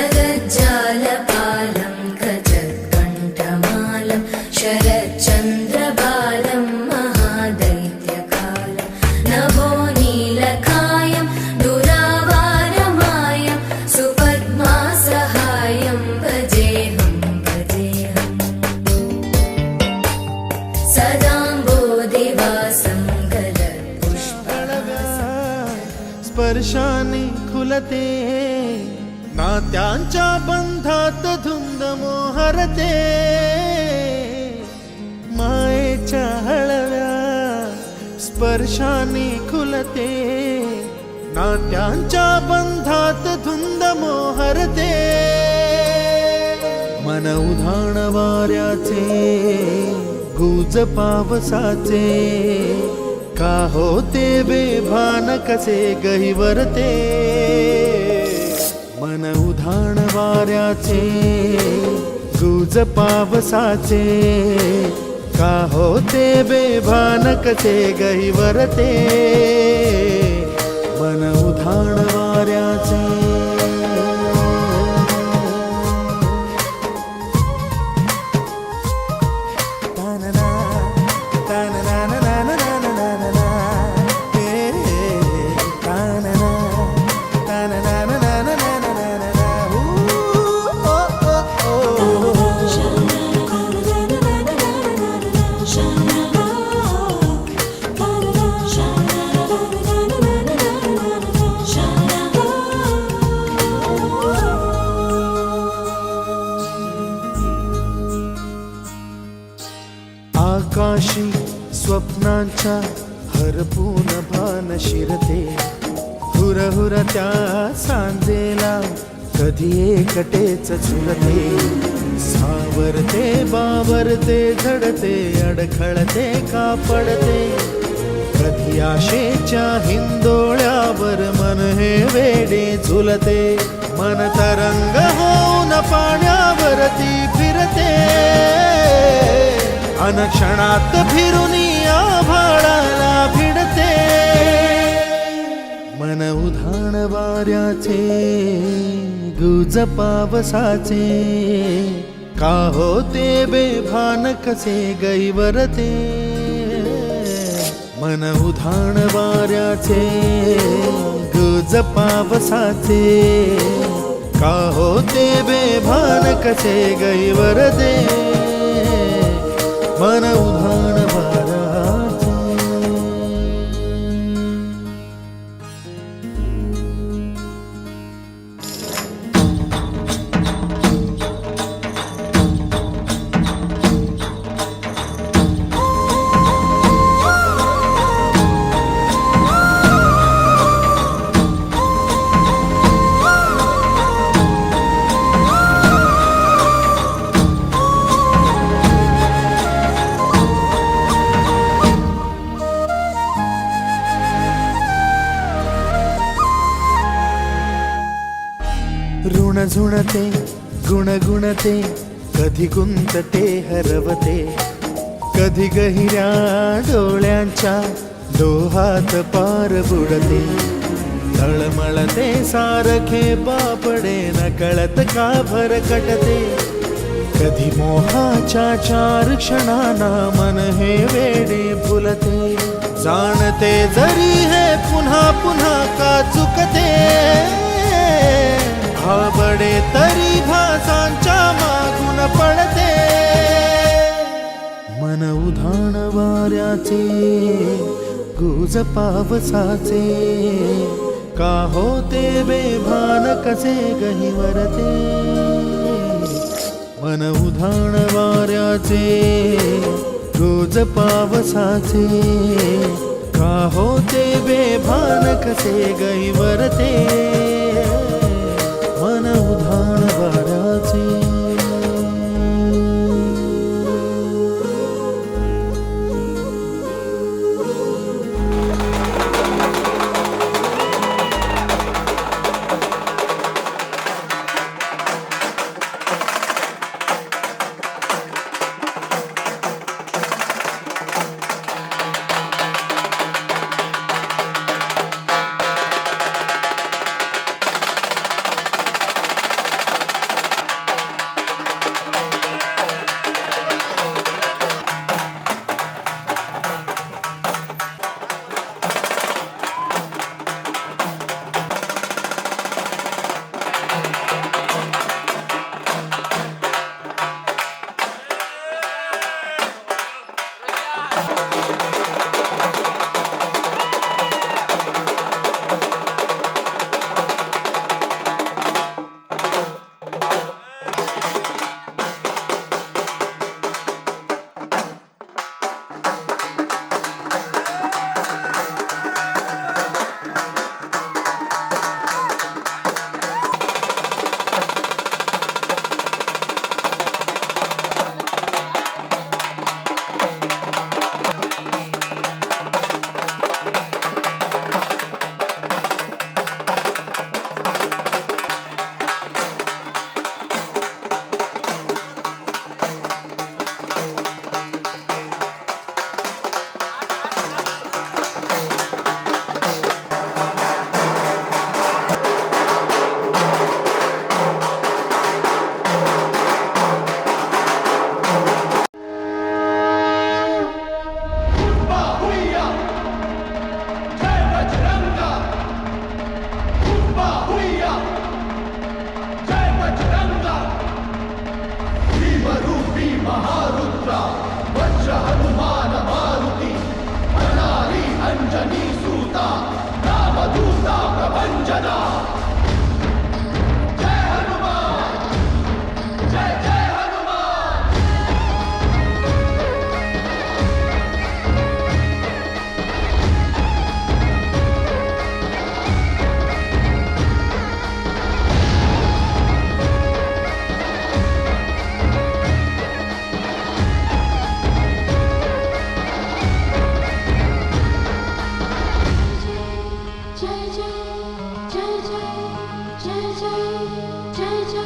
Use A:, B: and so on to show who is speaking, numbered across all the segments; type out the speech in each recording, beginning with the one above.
A: जगज्जालपालं गजत्कण्ठमालं शरच्चन्द्रबालं महादैत्यकालं नभो नीलकायं दुरावारमायं सुपद्मासहायं भजेऽहं सदाम्बोधिवासं
B: स्पर्शाने खुलते नात्यांच्या बंधात धुंद मोहरते मायेच्या हळव्या स्पर्शाने खुलते नात्यांच्या बंधात धुंद मोहरते मन उधाण वाऱ्याचे गुज पावसाचे का होते बेभान कसे गहिवरते मन उधाण वाऱ्याचे गुज पावसाचे का होते बेभान कसे गहिवरते मन उधाण वाऱ्याचे आकाशी स्वप्नांच्या हरपून भान शिरते हुरहुर त्या सांजेला कधी एकटेच झुलते सावरते बावरते झडते अडखळते का पडते कधी आशेच्या हिंदोळ्यावर मन हे वेडे झुलते मन तरंग होऊन पाण्यावरती फिरते अनक्षणात फिरून आभाळाला भिडते मन उधाण वाऱ्याचे गुज पावसाचे का होते बेभान कसे गैवरते मन उधाण वाऱ्याचे गुज पावसाचे का होते बेभान कसे गैवरते मन उधाण वाऱ्याचे ऋण झुणते गुणगुणते कधी गुंतते हरवते कधी गहिऱ्या डोळ्यांच्या डोहात पार बुडते तळमळते सारखे बापडे नकळत का भरकटते कधी मोहाच्या चार क्षणांना मन हे वेडे फुलते जाणते जरी हे पुन्हा पुन्हा का चुकते भाबडे तरी भासांच्या मागून पडते मन उधाण वाऱ्याचे गुज पावसाचे का होते बेभान कसे गहिवरते मन उधाण वाऱ्याचे गुज पावसाचे का होते बेभान कसे गहिवरते मन उधाण वाऱ्याचे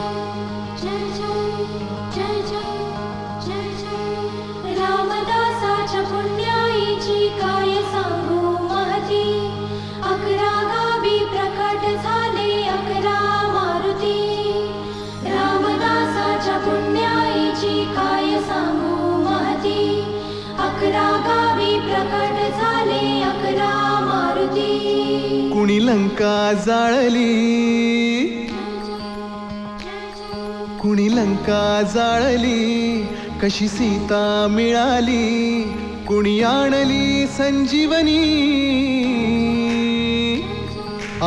C: जय जय जय जय जय जय रामदासाच्या पुण्याईची काय सांगू महती 11 गावी प्रकट झाले 11 मारुती रामदासाच्या पुण्याईची काय सांगू महती 11 गावी प्रकट झाले 11 मारुती
B: कुणी लंका जाळली कुणी लंका जाळली कशी सीता मिळाली कुणी आणली संजीवनी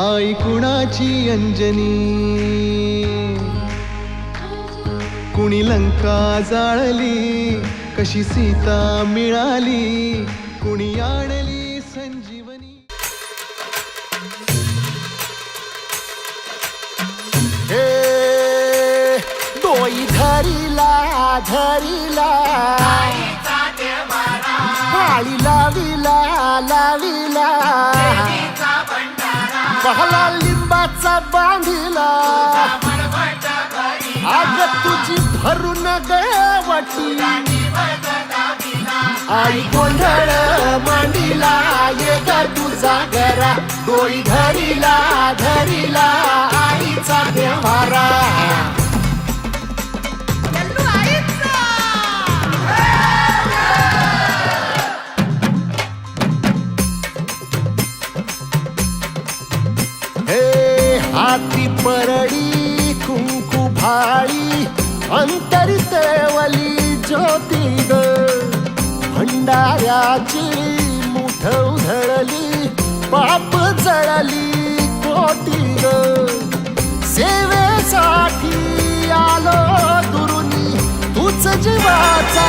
B: आई कुणाची अंजनी कुणी लंका जाळली कशी सीता मिळाली कुणी आणली संजीवनी
D: डोई धरीला धरीला पाळी लाविला लाविला पहला लिंबाचा बांधिला आग तुझी भरून गवटी आई गोंधळ मांडीला ये ग तुझा घरा डोई धरीला धरीला आईचा देवारा हाती परडी कुंकू भाळी अंतरितवली ज्योती ग भंडाऱ्याची मुठ उधळली पाप जळली कोटी ग सेवेसाठी आलो दुरुनी तूच जीवाचा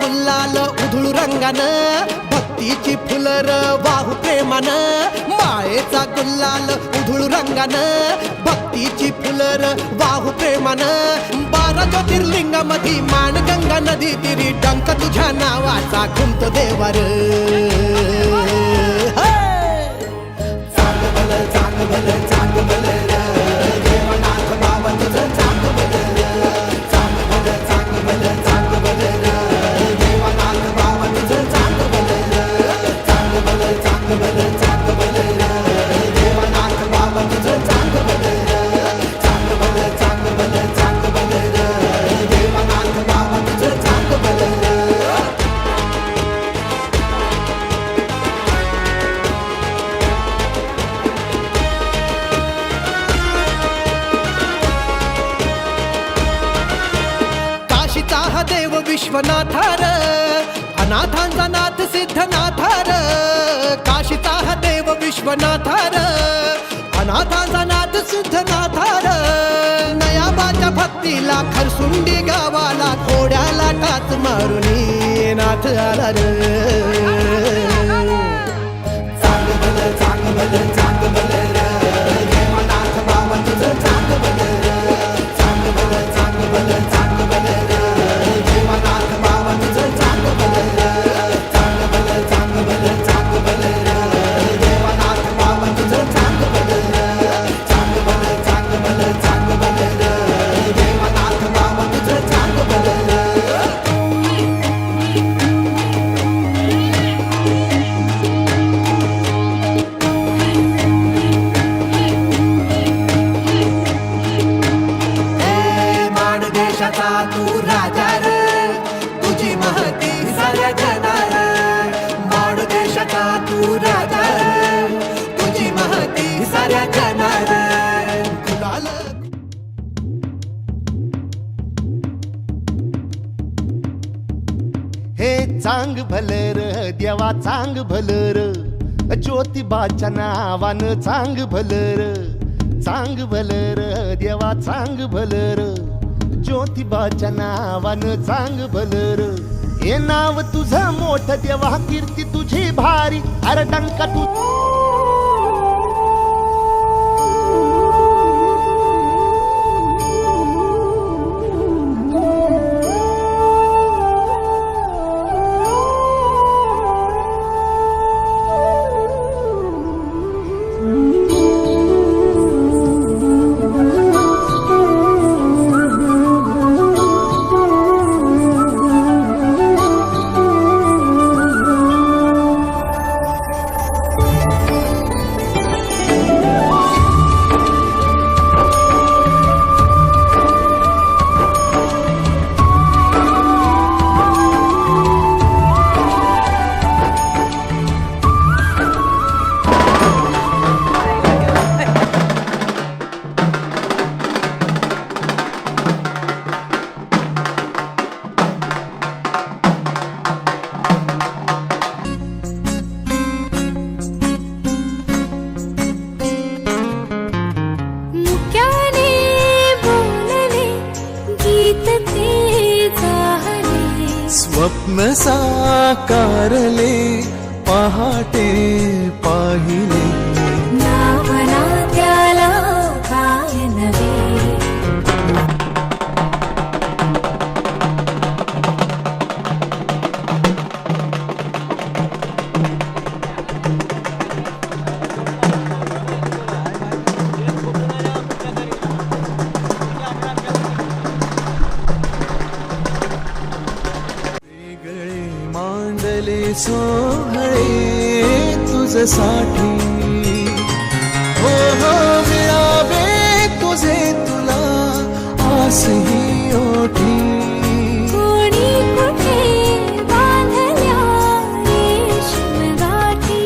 E: गुलाल उधळू रंगानं भक्तीची फुलर वाहू प्रेमानं मायेचा गुलाल उधळू रंगानं भक्तीची फुलर वाहू प्रेमानं 12 ज्योतिर्लिंगामधी माणगंगा नदी तिरी डंक तुझ्या नावाचा घुमतो देवार चांग भलं चांग भलं चांग भलं देवनाथ बाबा तुझं चांग भलं चांग भलं चांग भलं चांग भलं देवनाथ बाबा तुझं चांग भलं चांग भलं चांग भलं चांग भलं देवनाथ बाबा तुझं चांग भलं चांग भलं चांग भलं चांग भलं देवनाथ बाबा तुझं चांग भलं काशीचा हा देव विश्वनाथार अनाथांचा नाथ सिद्धनाथार काशीचा हा देव विश्वनाथार अनाथांचा नाथ सिद्धनाथार नयाबाच्या भक्तीला खरसुंडी गावाला घोड्याला टाच मारुनी नाथ आला रे चांग भलं चांग भलं चांग भलं देवनाथ बाबा तुझं चांग भलं चांग भलं चांग भलं चांग भलं देवनाथ बाबा तुझं चांग भलं चांग भलं चांग भलं चांग भलं देवनाथ बाबा तुझं चांग भलं चांग भलं चांग भलं चांग भलं देवनाथ बाबा तुझं चांग भलं
D: हे चांग भलर देवा चांग भलर ज्योतिबाच्या नावानं चांग भलर देवा चांग भलर ज्योतिबाच्या नावानं चांग भलर हे नाव तुझं मोठं देवा कीर्ती तुझी भारी अरे डंका तू
B: स्वप्न साकारले पहाटे पाहिले
A: नावना त्याला काय नवे
B: मांडले सोहळे तुझसाठी हो हो मिळावे तुझे तुला आसही ओठी
C: कोणी कुठे बांधल्या रेशीम गाठी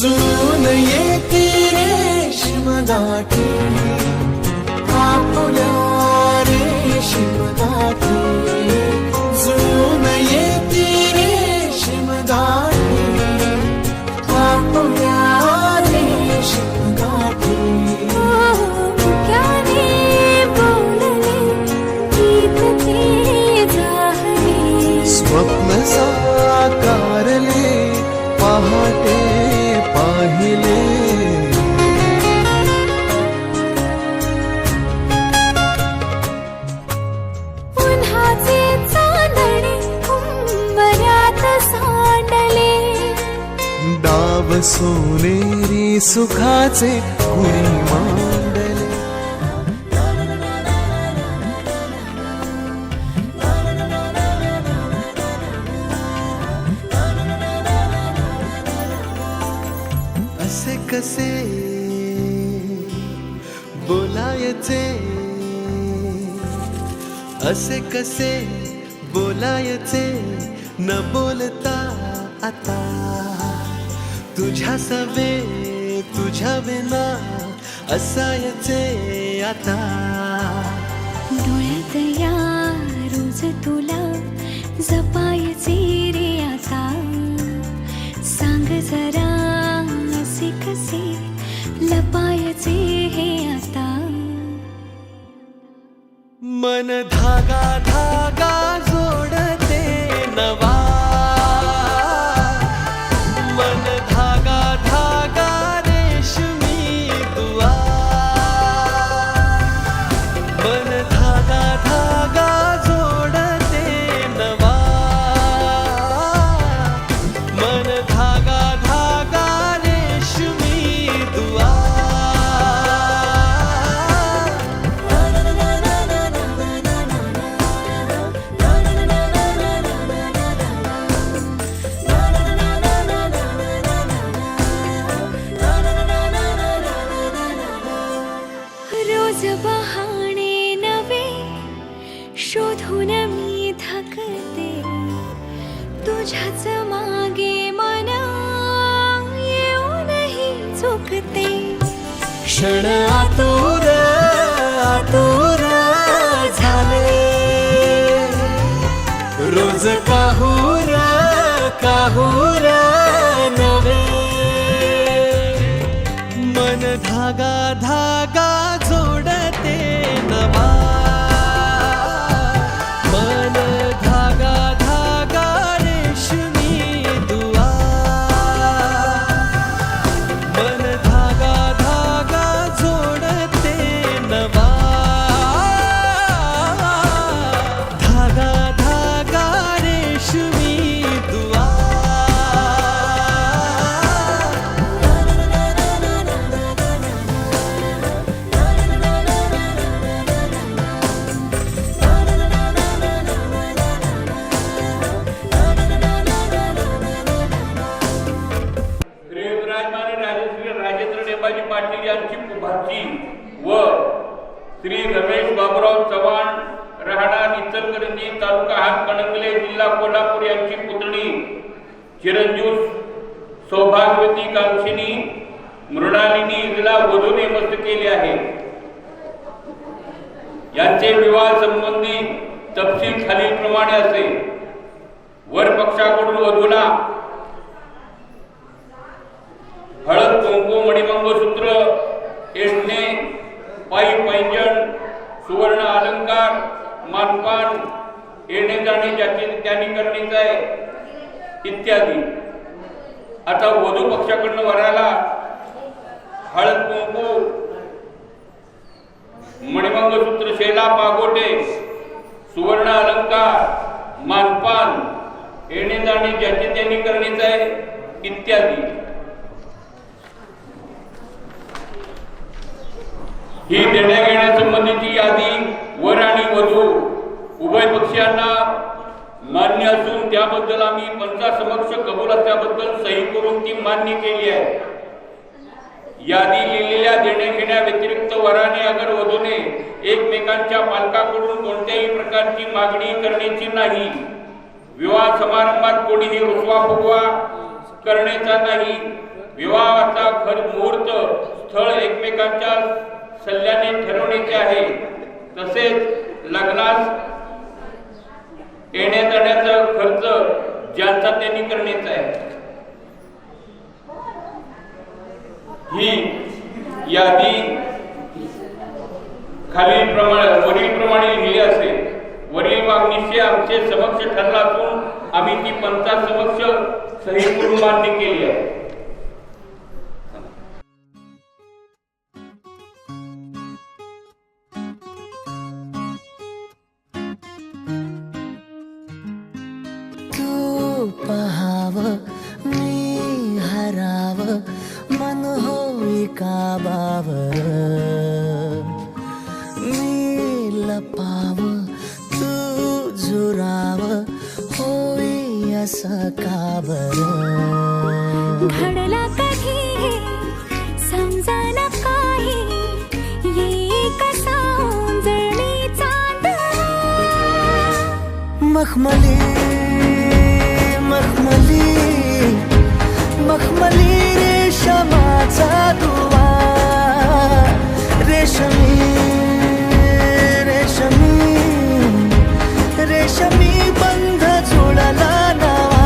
B: जुळून येते रेशीम गाठी आपुल्या रेशीम गाठी जुळून येते रेशीम गाठी आपुल्या रेशीम गाठी
C: मुक्याने बोलले गीत ते जाहले
B: स्वप्न साकारले पहाटे पाहिले
C: उन्हाचे चांदणे उंबऱ्यात सांडले
B: डाव सोनेरी सुखाचे कुणी मांडले असे कसे बोलायचे असे कसे बोलायचे न बोलता आता तुझ्या सवे तुझ्या विना असायचे आता
C: डोळ्यात या रोज तुला जपायचे रे आता सांग जरा असे कसे लपायचे हे आता
B: मन धागा धागा जोडते नवा मन धागा धागा रेशमी दुआ मन धागा धागा जोडते नवा मन धागा धागा रेशमी दुआ
C: रोज बहाणे नवे शोधून मी थकते तुझ्याच मागे मन येऊनही चुकते
B: क्षण आतुर आतुर झाले रोज काहूर काहूर नवे मन धागा धागा जोडते नवा मन धागा धागा रेशमी दुआ मन धागा धागा जोडते नवा धागा धागा रेशमी दुआ
F: श्री विराजमान राजश्री राजेंद्र नेमाजी पाटील यांची भाची व श्री रमेश बाबुराव चव्हाण राहणार इचलकरंजी तालुका हातकणंगले जिल्हा कोल्हापूर यांची पुतणी चिरंजीव सौभाग्यवती कांक्षिणी मृणालिनी हिला वधू नेमस्त केले आहे. यांचे विवाह संबंधी तपशील खालीलप्रमाणे असे. वर पक्षाकडून वधूला हळद कुंकू मणिमंगळसूत्र एडणे पायी पैंजण सुवर्ण अलंकार मानपान येणे जाणे ज्याची त्यांनी करणीच आहे इत्यादी. आता वधू पक्षाकडून वराला हळद कुंकू मणिमंगळसूत्र शेला पागोटे सुवर्ण अलंकार मानपान येणे जाणे ज्याची त्यांनी करणीच आहे इत्यादी. ही देण्या घेण्यासंबंधीची यादी वर आणि वधू उभय पक्षांना मान्य असून त्याबद्दल आम्ही पंचासमक्ष कबूल असल्याबद्दल सही करून ती मान्य केली आहे. यादी लिहिलेल्या देण्या घेण्या व्यतिरिक्त वराने अगर वधूने एकमेकांच्या पालकाकडून कोणत्याही प्रकारची मागणी करण्याची नाही. विवाह समारंभात कोणीही रुसवा फुगवा करण्याचा नाही. विवाहाचा मुहूर्त स्थळ एकमेकांच्या सल्ल्याने ठरवण्याचे आहे. तसेच लग्नास येण्या जाण्याचा खर्च ज्यांचा त्यांनी करण्याचा आहे. ही यादी वरीलप्रमाणे लिहिली असेल. वरील मागणीचे आमचे समक्ष ठरला असून आम्ही ती पंचासमक्ष सही करून मान्य केली आहे.
G: पहाव मी हराव मन होई काबावर मी लपाव तू झुराव होई असं काबर.
C: घडला कधी समजायला काही ये कसा उंजळी चांद
G: मखमली मखमली मखमली रेशमाचा दुवा रेशमी रेशमी रेशमी बंध जुळला नवा.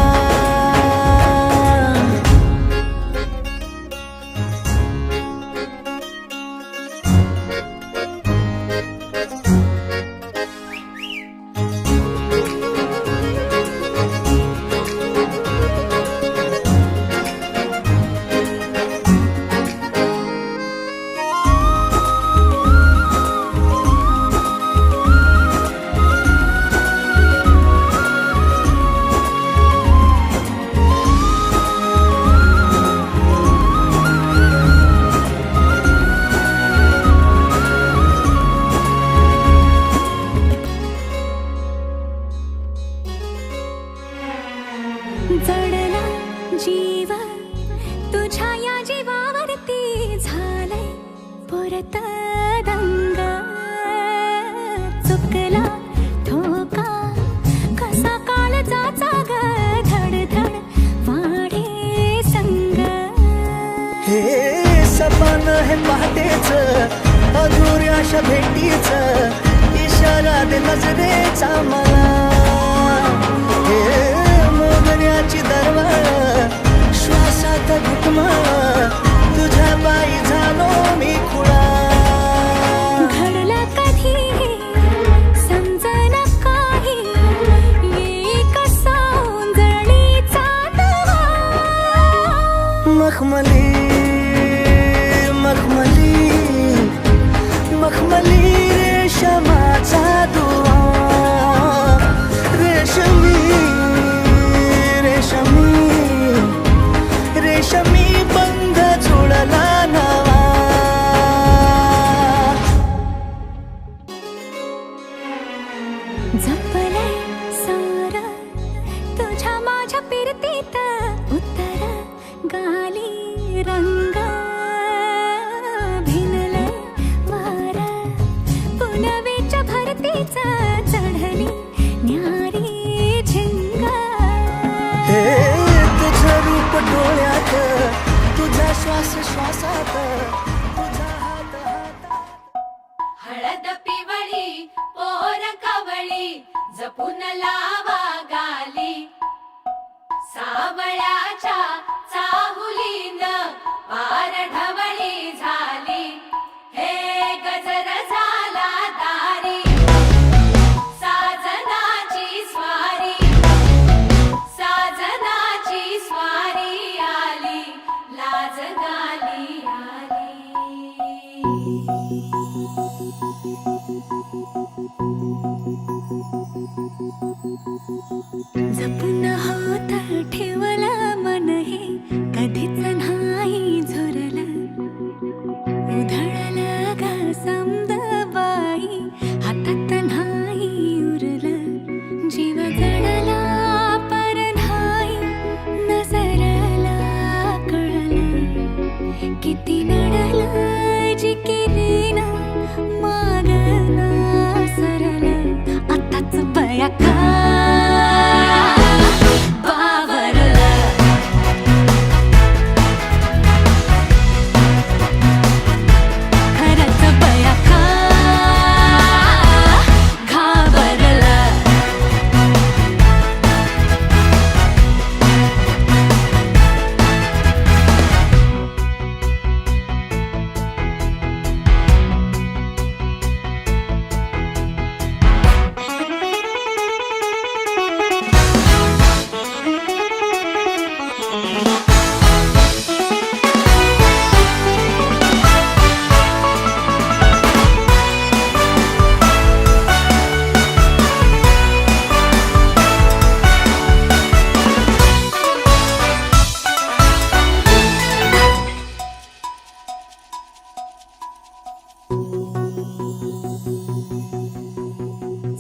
C: जडला जीव तुझ्या या जीवावरती झालंय परत दंग. चुकला ठोका कसा काळजाचा ग धडधड वाढे संग.
G: हे सपन हे पहाटेच अधुऱ्याशा भेटीच इशारा दे नजरेचा मला. श्वास श्वासात तुझा हात हातात.
A: हळद पिवळी पोर कवळी जपून लावा गाली सावळ्याच्या चाहुलीन पार ढवळी झाली हे गजर झाला दारी साजनाची स्वारी आली लाज गाली आली.
C: जपून होत ठेवलं मन हे कधीच नाही झुरलं उधळलं ग समद बाई हातात नाही उरलं जीव जडला पर नाही नजरला कळलं किती नडलं जिकिरीन मागना सरलं आताच बया का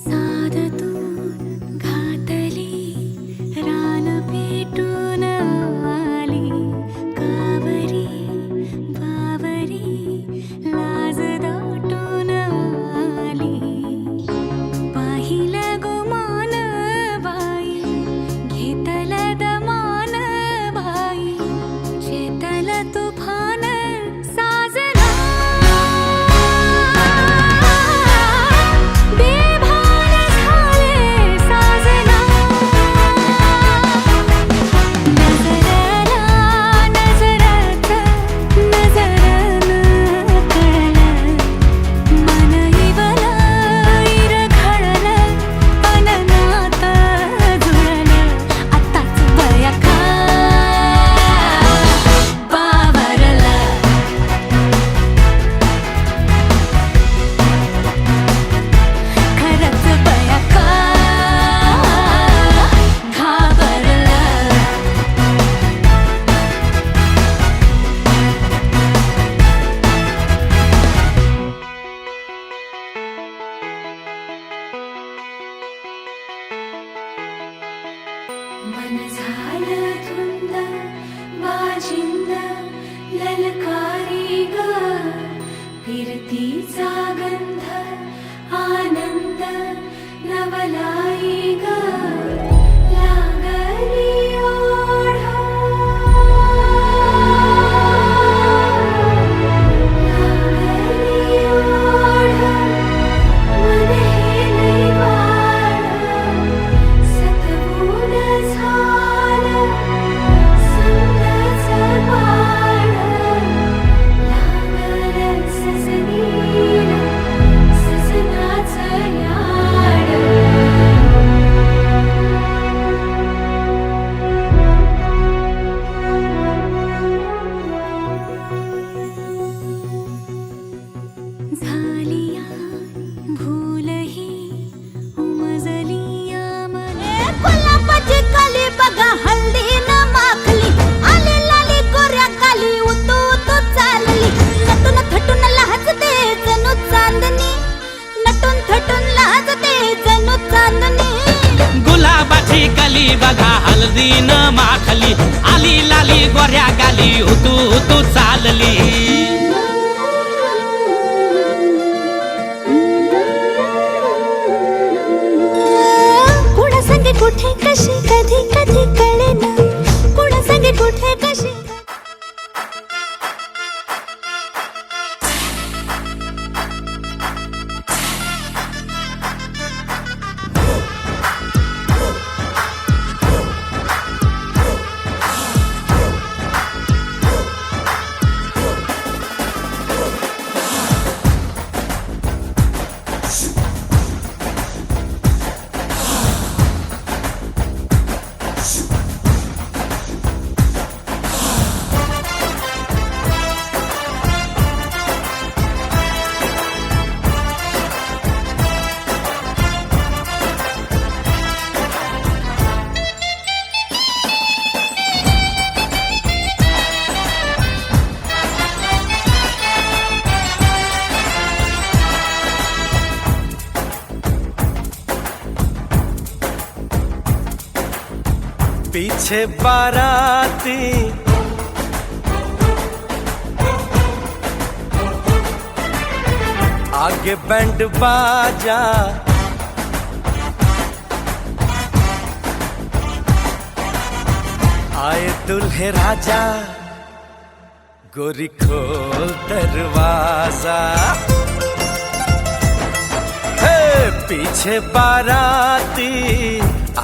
C: साध तू घातली रान पेटून आली कावरी बावरी लाज दाटून आली पाहिलं गुमान बाई घेतलं दमान बाई शेतलं तुफान साजरा मन झालं धुंद बाजिंद ललकारी ग फिरतीचा गंध आनंद नवलाई ग लागली ओढ लागली ओढ मन हेले वाढ सतबून झालं समजाचं बाळ लागलं सजनीला सजनाचं याड झालिया भूलही उमजलिया मने
H: कोल्हापूरची कली बघा हल्दी न माखली आली लाली गोऱ्या काली उतू उतू चालली नटून थटून लाजते जणू चांदणी नटून थटून लाजते जणू चांदणी
B: गुलाबाची कली बघा हल्दी न माखली आली लाली गोऱ्या गाली उतू उतू चालली
C: कुणा संगे कुठे कशी कधी कधी कळेना कुणा संगे कुठे कशी
I: पीछे बाराती आगे बैंड बाजा आए दुल्हे राजा गोरी खोल दरवाजा हे पीछे बाराती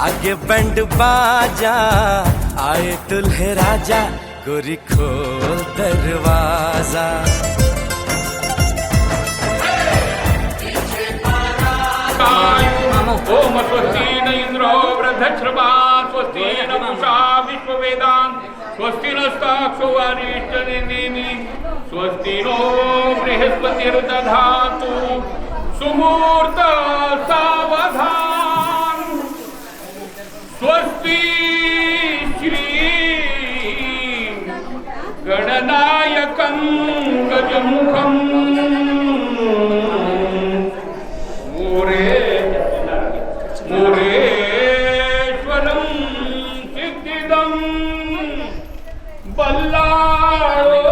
I: आगे बैंड बाजा आए दुल्हे राजा गोरी खोल दरवाजा
F: ओम स्वस्ति न इंद्रो वृद्धश्रवा स्वस्ति न पूषा विश्ववेदां स्वस्ति नस्ताक्षो अरिष्टनेमिः स्वस्ति नो बृहस्पतिर्दधातु सुमूर्त सावधान स्वस्ति श्री गणनायकं गजमुखं मुरेश्वरं सिद्धिदं बल्लाळो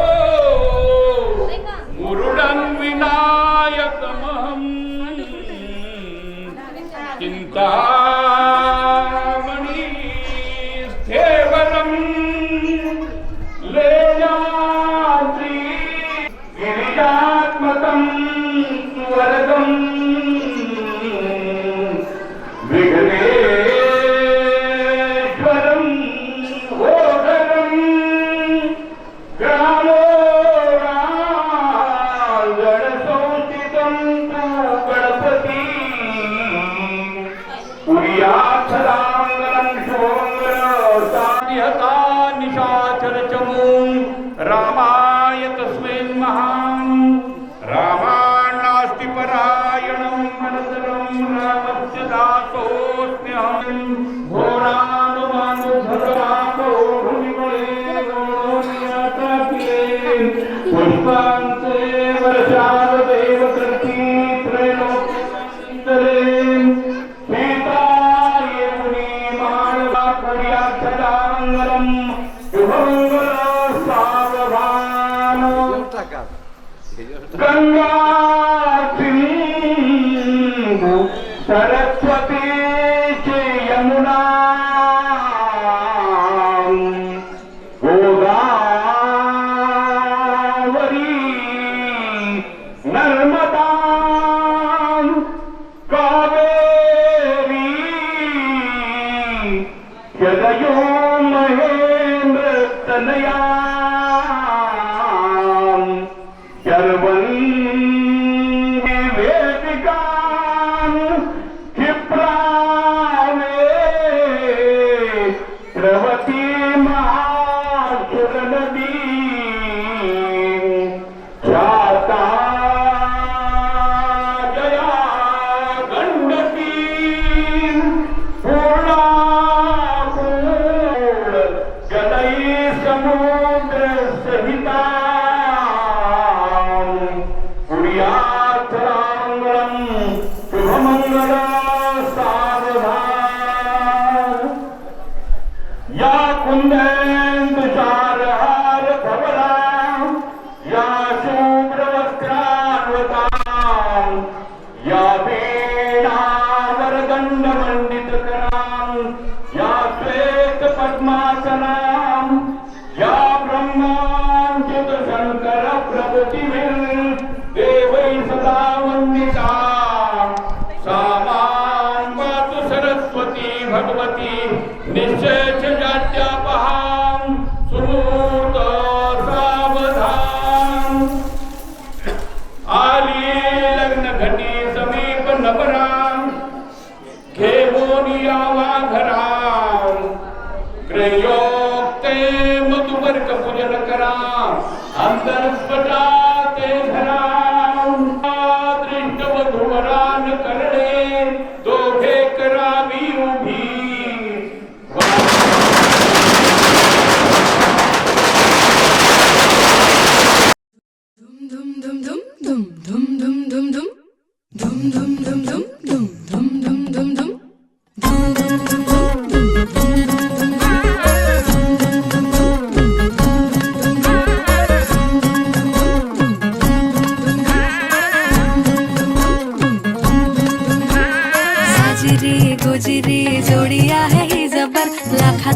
F: मुरुडं विनायकमहं चिन्तामणि स्थेवरं लेयाद्रि गिरिजात्मकं वरदम् विघ्नेश्वरं घोरं ग्रामोरागणसंस्थितं गणपति पुर्याक्षराङ्गलं शोङ्गरसानिहता निशाचरचमूं रामाय तस्मै महां रामान्नास्ति परायणं मनसरं रामस्य दासोऽस्म्यहं घोरानुमानुधरामो भूमिमले गौरोऽन्यताकिले पुष्पान्ते वर्षावदेव कृती त्रैलोक्यन्तरे सीताये मुनिमानवाकर्याक्षराङ्गलं शुभमङ्गल सावधान गंगा सिंधु सरस्वती च यमुना गोदावरी नर्मदा कावेरी यदयो महेंद्र तनया शर्वन्ति वेदिकां क्षिप्रामे प्रवती महासुरनदी ख्याता जया गण्डकी पूर्णा पूर्ण जलई समुद्र सहिता पुर्यार्थराङ्गलं शुभमङ्गल सावधान या कुन्देन्दुसारहार धवला या शुभ्रवस्त्रान्वतां या वीणावरदण्डमण्डितकरां या श्वेतपद्मासनां या ब्रह्माच्युतशङ्कर प्रभृतिभिर्देवै सदा वन्दिता सा मां पातु सरस्वती भगवती निश्चेषजाड्यापहां सुमूर्त सावधान आली लग्नघटी समीप नपरां घेऊन यावा घरां ग्रयोक्ते मधुवर्क पूजन करा अंतरस्फटा ते घरा दृष्ट वधूवरान करणे दोघे करावी उभी
C: धूम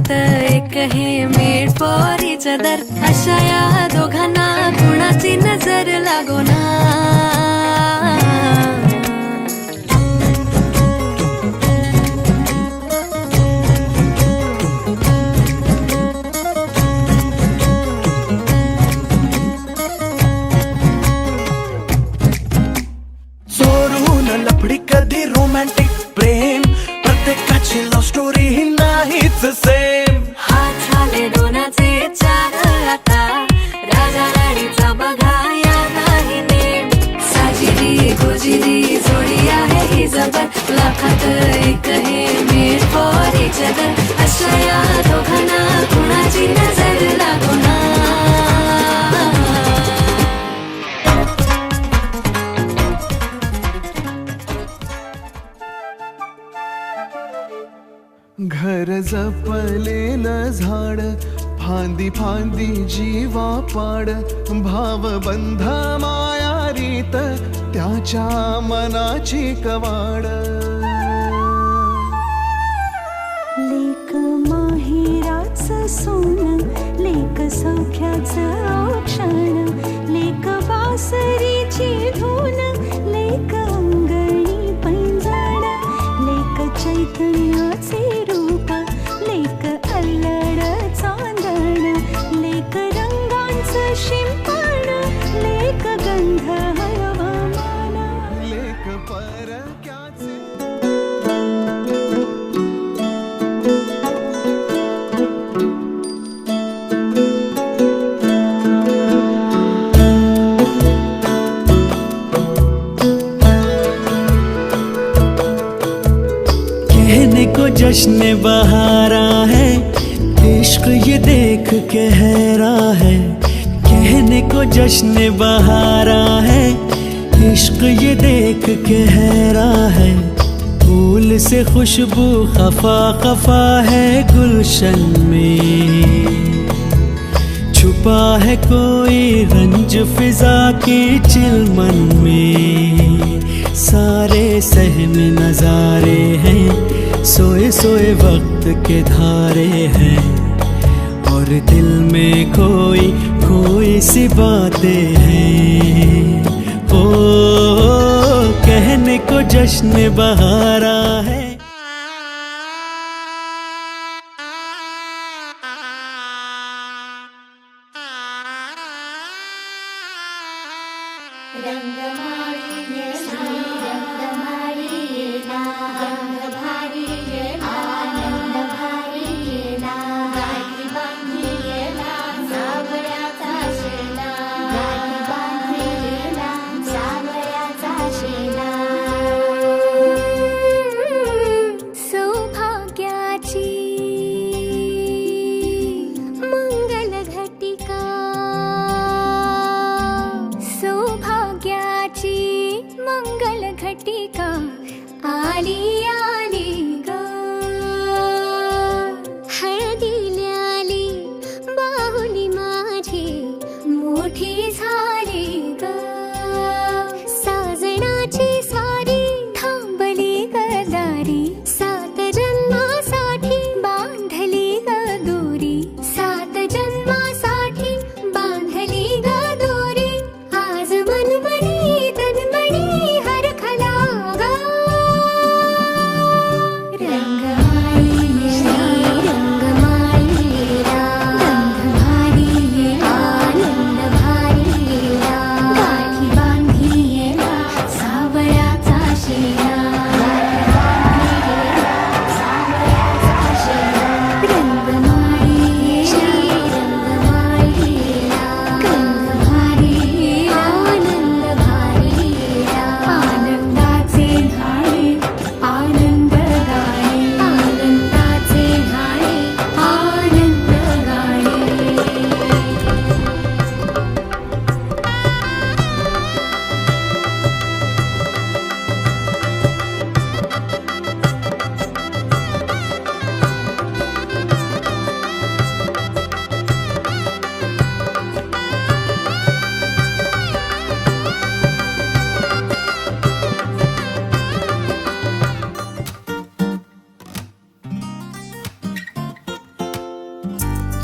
C: लाखात एक हे मेड फॉर इच अदर. अशा या दोघांना कुणाची नजर लागोना.
I: चोरून लफडी कधी रोमॅन्टिक प्रेम, प्रत्येकाची लव्ह स्टोरी ही नाहीच सेम.
C: हात झाले दोनाचे चार आता, राजा राणीचा बघा या नाही नेम. साजिरी गोजिरी जोडी आहे ही जबर, लाखात एक हे मेड फॉर इच अदर. अशा या दोघांना कुणाची नजर लागोना.
E: घर जपलेलं झाड, फांदी फांदी जीवा पाड. भावबंध मायारीत त्याच्या मनाची कवाड.
C: लेक माहेराचं सोनं, लेक सौख्याचं औक्षण. लेक बासरीची धून, लेक अंगणी पैंजण. लेक चैतन्याचे रूप, लेक अल्लड चांदण. लेक रंगांचं शिंपण, लेक गंध हवामान.
E: लेक परक्याचे
I: कहने को जश्न बहारा है, इश्क ये देख के हैरा है. कहने को जश्न बहारा है, इश्क ये देख के हैरा है. फूल से खुशबू खफा खफा है गुलशन में. छुपा है कोई रंज फिजा की चिलमन में. सारे सहमे नजारे हैं, सोए सोए वक्त के धारे हैं. और दिल में कोई कोई सी बातें हैं. ओ कहने को जश्न बहारा है.
C: सौभाग्याची मंगल घटिका, सौभाग्याची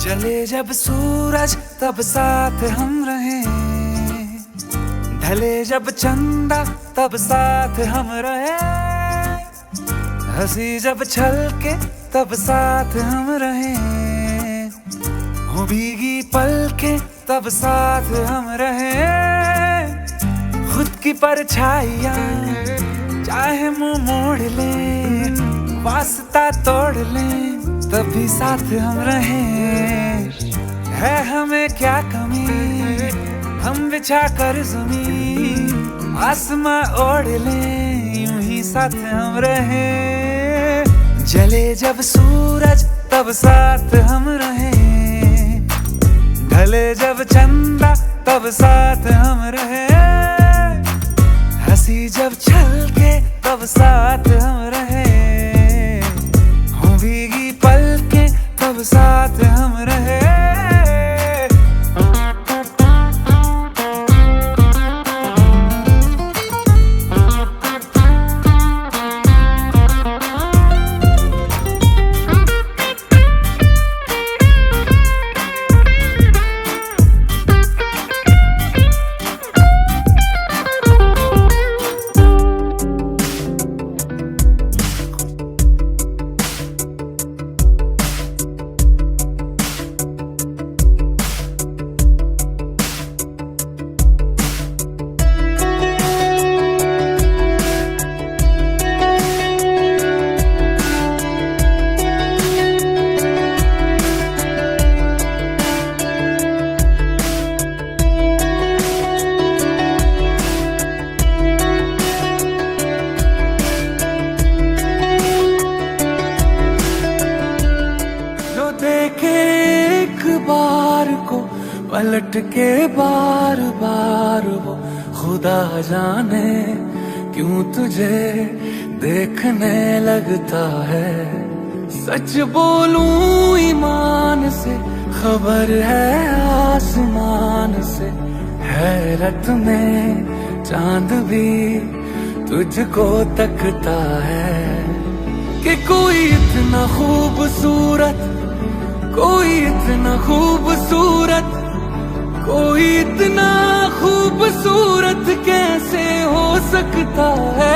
G: चले जब सूरज तब साथ हम रहे, ढले जब चंदा तब साथ हम रहे, हंसी जब छलके तब साथ हम रहे, हो भीगी पलके तब साथ हम रहे, खुद की परछाइयाँ चाहे मुंह मोड़ ले, वास्ता तोड़ ले, तभी साथ हम रहे। है हमें क्या कमी, हम बिछा कर ज़मीं आसमां ओढ़ ले, यूं ही साथ हम रहे। जले जब सूरज तब साथ हम रहे, ढले जब चंदा तब साथ हम रहे, हंसी जब छलके तब साथ हम रहे, हो भीगी पलके तब साथ हम रहे। पलट के बार बार वो खुदा जाने क्यों तुझे देखने लगता है। सच बोलूं ईमान से खबर है आसमान से, हैरत में चांद भी तुझको तकता है कि कोई इतना खूबसूरत, कोई इतना खूबसूरत, कोई इतना खूबसूरत कैसे हो सकता है।